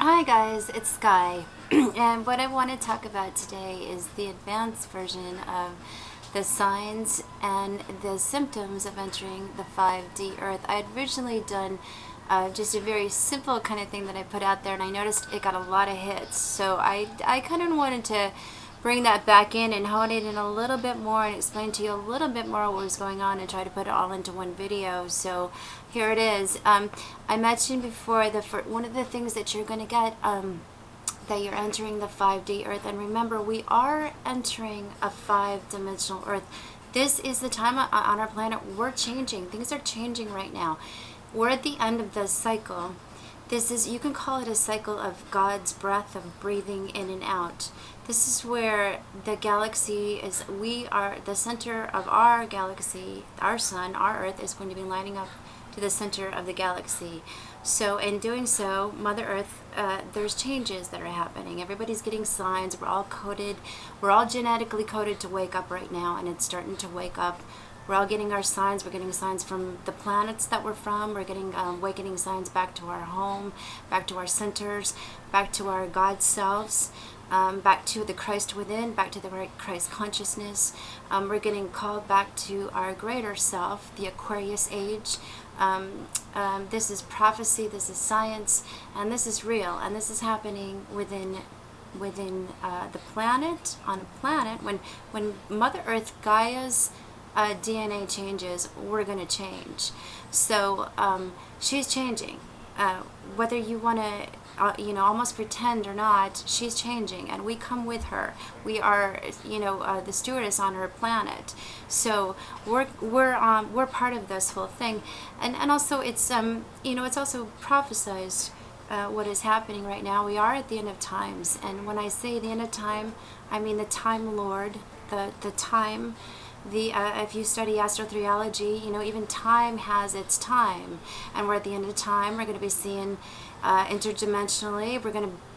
Hi guys, it's Sky, and what I want to talk about today is the advanced version of the signs and the symptoms of entering the 5D Earth. I had originally done just a very simple kind of thing that I put out there, and I noticed it got a lot of hits, so I kind of wanted to bring that back in and hone it in a little bit more and explain to you a little bit more what was going on and try to put it all into one video. So here it is. I mentioned before one of the things that you're going to get that you're entering the 5D Earth, and remember, we are entering a 5-dimensional Earth. This is the time on our planet we're changing. Things are changing right now. We're at the end of the cycle. This is, you can call it a cycle of God's breath of breathing in and out. This is where the galaxy is, we are, the center of our galaxy, our sun, our Earth is going to be lining up to the center of the galaxy. So in doing so, Mother Earth, there's changes that are happening. Everybody's getting signs. We're all coded. We're all genetically coded to wake up right now, and it's starting to wake up. We're all getting our signs. We're getting signs from the planets that we're from. We're getting awakening signs back to our home, back to our centers, back to our God selves, back to the Christ within, back to the right Christ consciousness. We're getting called back to our greater self, the Aquarius age. This is prophecy, this is science, and this is real, and this is happening within the planet, on a planet. When Mother Earth, Gaia's DNA changes, we're going to change. So she's changing. Whether you want to almost pretend or not, she's changing, and we come with her. We are, the stewardess on her planet. So we're part of this whole thing, and also it's it's also prophesized what is happening right now. We are at the end of times, and when I say the end of time, I mean the Time Lord, the time. If you study astrotheology, even time has its time, and we're at the end of time. We're going to be seeing interdimensionally.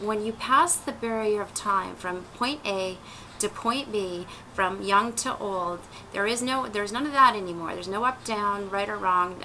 When you pass the barrier of time from point A to point B, from young to old, there's none of that anymore. There's no up, down, right or wrong,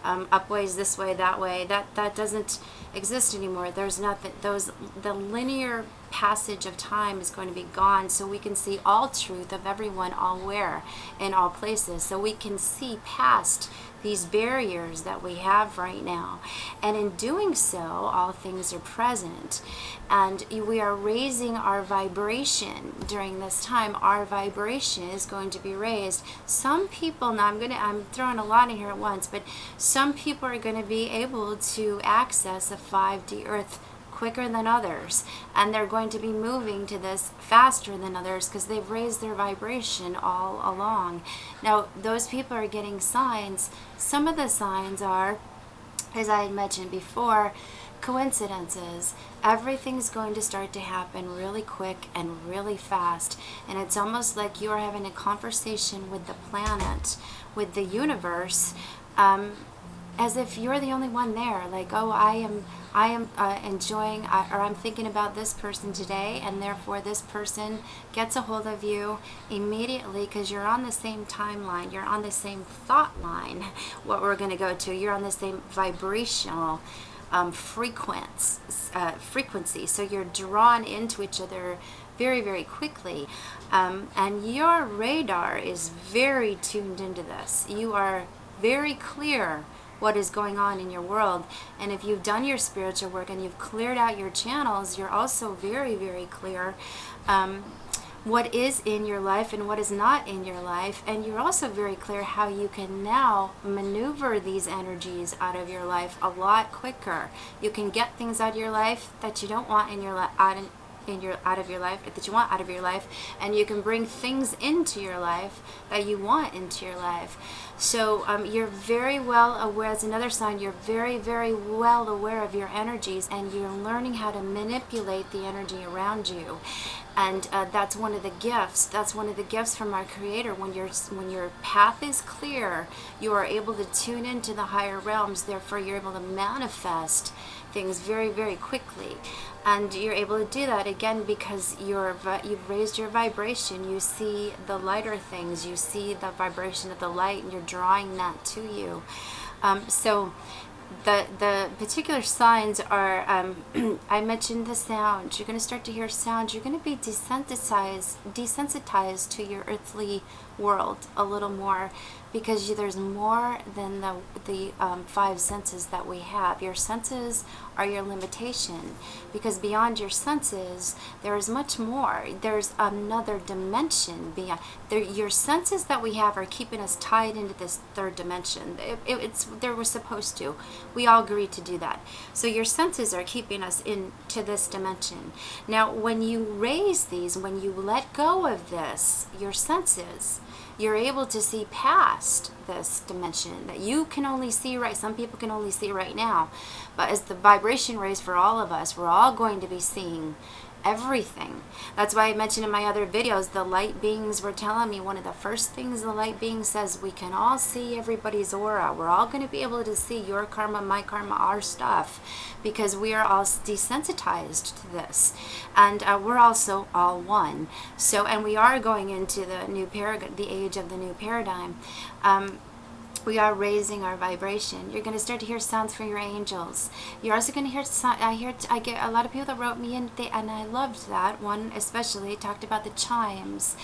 up ways, this way, that way. That doesn't exist anymore. There's nothing. The linear passage of time is going to be gone, so we can see all truth of everyone, all where, in all places. So we can see past these barriers that we have right now, and in doing so, all things are present, and we are raising our vibration during this time. Our vibration is going to be raised. Some people, now I'm throwing a lot in here at once, but some people are going to be able to access a 5D Earth quicker than others, and they're going to be moving to this faster than others because they've raised their vibration all along. Now, those people are getting signs. Some of the signs are, as I had mentioned before, coincidences. Everything's going to start to happen really quick and really fast, and it's almost like you're having a conversation with the planet, with the universe, as if you're the only one there. Like, oh, I am enjoying, or I'm thinking about this person today, and therefore this person gets a hold of you immediately because you're on the same timeline, you're on the same thought line, what we're going to go to, you're on the same vibrational frequency, so you're drawn into each other very, very quickly, and your radar is very tuned into this. You are very clear what is going on in your world, and if you've done your spiritual work and you've cleared out your channels, you're also very, very clear what is in your life and what is not in your life, and you're also very clear how you can now maneuver these energies out of your life a lot quicker. You can get things out of your life that you don't want in your life, out of your life, that you want out of your life, and you can bring things into your life that you want into your life. So you're very well aware. As another sign, you're very, very well aware of your energies, and you're learning how to manipulate the energy around you. And that's one of the gifts. That's one of the gifts from our Creator. When your path is clear, you are able to tune into the higher realms. Therefore, you're able to manifest things very, very quickly. And you're able to do that again because you've raised your vibration. You see the lighter things. You see the vibration of the light, and you're drawing that to you. So the particular signs are, I mentioned the sound. You're going to start to hear sounds. You're going to be desensitized to your earthly world a little more, because there's more than the five senses that we have. Your senses are your limitation, because beyond your senses there is much more. There's another dimension beyond. Your senses that we have are keeping us tied into this third dimension. They were supposed to. We all agreed to do that. So your senses are keeping us into this dimension. Now, when you raise these, when you let go of this, your senses, you're able to see past this dimension that you can only see right. Some people can only see right now. But as the vibration raised for all of us, we're all going to be seeing everything. That's why I mentioned in my other videos, the light beings were telling me, one of the first things the light being says, we can all see everybody's aura. We're all going to be able to see your karma, my karma, our stuff, because we are all desensitized to this. And we're also all one. So, and we are going into the new the age of the new paradigm. We are raising our vibration. You're going to start to hear sounds from your angels. You're also going to hear, I get a lot of people that wrote me in, and I loved that one especially, talked about the chimes.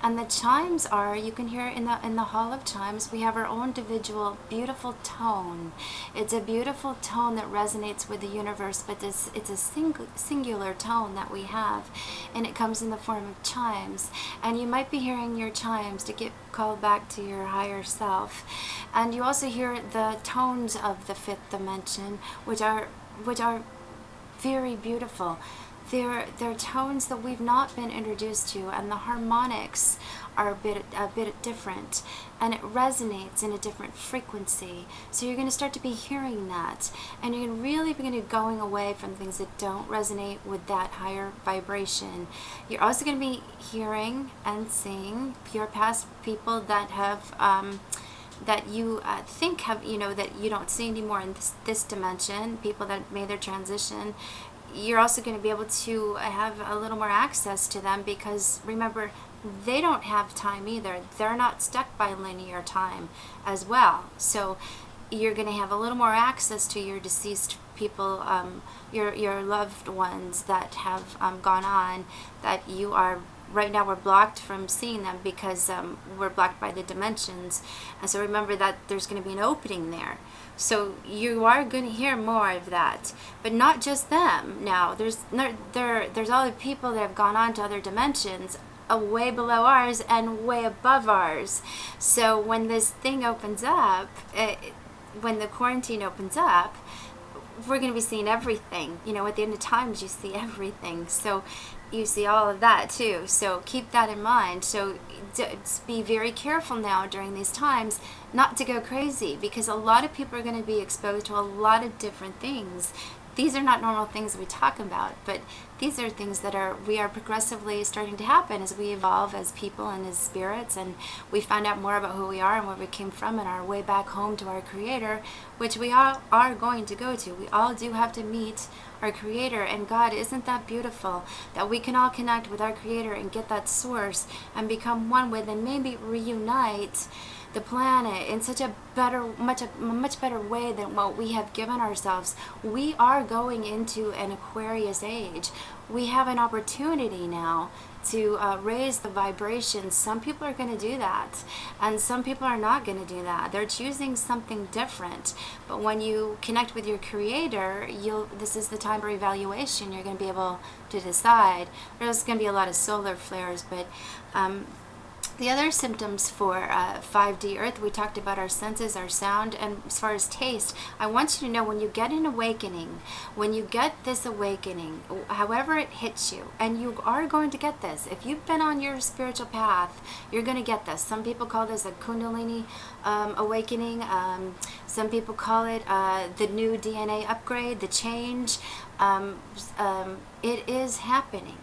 And the chimes are, you can hear in the Hall of Chimes, we have our own individual beautiful tone. It's a beautiful tone that resonates with the universe, but it's a singular tone that we have, and it comes in the form of chimes. And you might be hearing your chimes to get called back to your higher self. And you also hear the tones of the fifth dimension, which are very beautiful. They're tones that we've not been introduced to, and the harmonics are a bit different, and it resonates in a different frequency. So you're going to start to be hearing that, and you're going to really begin going away from things that don't resonate with that higher vibration. You're also going to be hearing and seeing your past people that have that you think have, that you don't see anymore in this dimension, people that made their transition. You're also going to be able to have a little more access to them, because remember, they don't have time either. They're not stuck by linear time as well. So you're going to have a little more access to your deceased people, your loved ones that have gone on, that you are right now we're blocked from seeing them, because we're blocked by the dimensions. And so remember that there's going to be an opening there. So you are going to hear more of that, but not just them. Now there's other people that have gone on to other dimensions, way below ours and way above ours. So when this thing opens up, when the quarantine opens up, we're going to be seeing everything. At the end of times, you see everything. So you see all of that too. So keep that in mind. So be very careful now during these times not to go crazy, because a lot of people are going to be exposed to a lot of different things. These are not normal things we talk about, but these are things that we are progressively starting to happen as we evolve as people and as spirits, and we find out more about who we are and where we came from and our way back home to our Creator, which we all are going to go to. We all do have to meet our Creator, and God, isn't that beautiful that we can all connect with our Creator and get that source and become one with, and maybe reunite the planet in such a much better way than what we have given ourselves. We are going into an Aquarius age. We have an opportunity now to raise the vibrations. Some people are going to do that, and some people are not going to do that. They're choosing something different. But when you connect with your Creator, this is the time for evaluation. You're going to be able to decide. There's going to be a lot of solar flares, but the other symptoms for 5D Earth, we talked about our senses, our sound, and as far as taste, I want you to know, when you get an awakening, when you get this awakening, however it hits you, and you are going to get this. If you've been on your spiritual path, you're going to get this. Some people call this a Kundalini awakening. Some people call it the new DNA upgrade, the change. It is happening.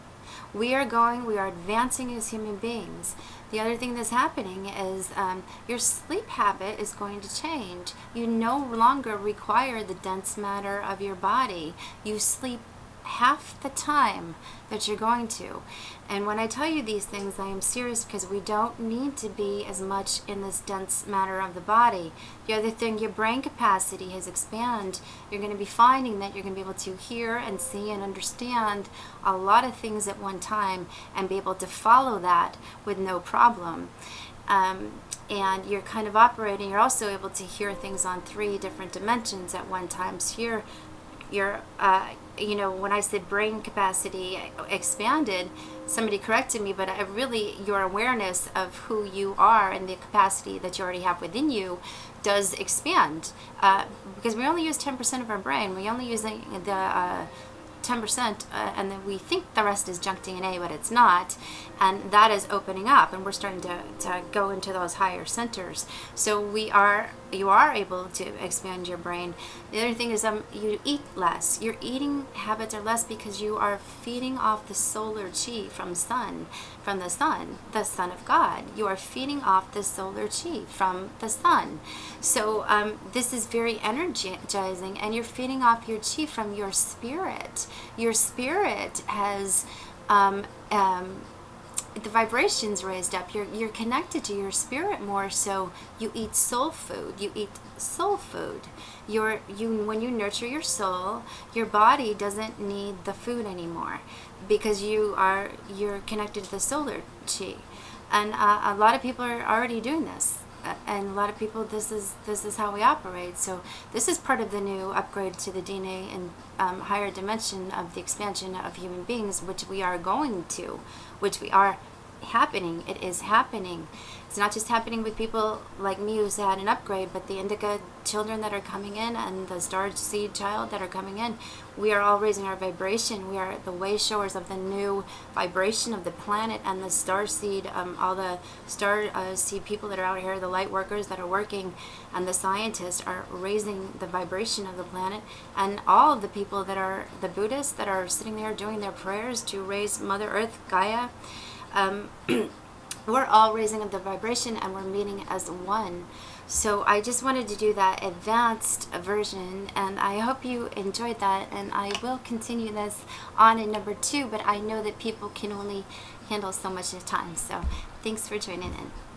We are advancing as human beings. The other thing that's happening is your sleep habit is going to change. You no longer require the dense matter of your body. You sleep half the time that you're going to. And when I tell you these things, I am serious, because we don't need to be as much in this dense matter of the body. The other thing, your brain capacity has expanded. You're going to be finding that you're going to be able to hear and see and understand a lot of things at one time and be able to follow that with no problem. And you're kind of operating, you're also able to hear things on 3 different dimensions at one time. So you're you know, when I said brain capacity expanded, somebody corrected me, but your awareness of who you are and the capacity that you already have within you does expand, because we only use 10% of our brain. We only use the 10%, and then we think the rest is junk DNA, but it's not, and that is opening up, and we're starting to go into those higher centers. So you are able to expand your brain. The other thing is you eat less. Your eating habits are less because you are feeding off the solar chi from the sun, the Son of God. You are feeding off the solar chi from the sun. So this is very energizing, and you're feeding off your chi from your spirit. Your spirit has the vibrations raised up. You're connected to your spirit more, so you eat soul food. You eat soul food. When you nurture your soul, your body doesn't need the food anymore, because you're connected to the solar chi. And a lot of people are already doing this. And a lot of people, this is how we operate. So this is part of the new upgrade to the DNA and higher dimension of the expansion of human beings, which we are happening. It is happening. It's not just happening with people like me who's had an upgrade, but the indica children that are coming in and the star seed child that are coming in. We are all raising our vibration. We are the way showers of the new vibration of the planet and the star seed, all the star seed people that are out here, the light workers that are working, and the scientists are raising the vibration of the planet, and all of the people that are the Buddhists that are sitting there doing their prayers to raise Mother Earth, Gaia. We're all raising up the vibration, and we're meeting as one. So I just wanted to do that advanced version, and I hope you enjoyed that, and I will continue this on in number 2, but I know that people can only handle so much at a time. So thanks for joining in.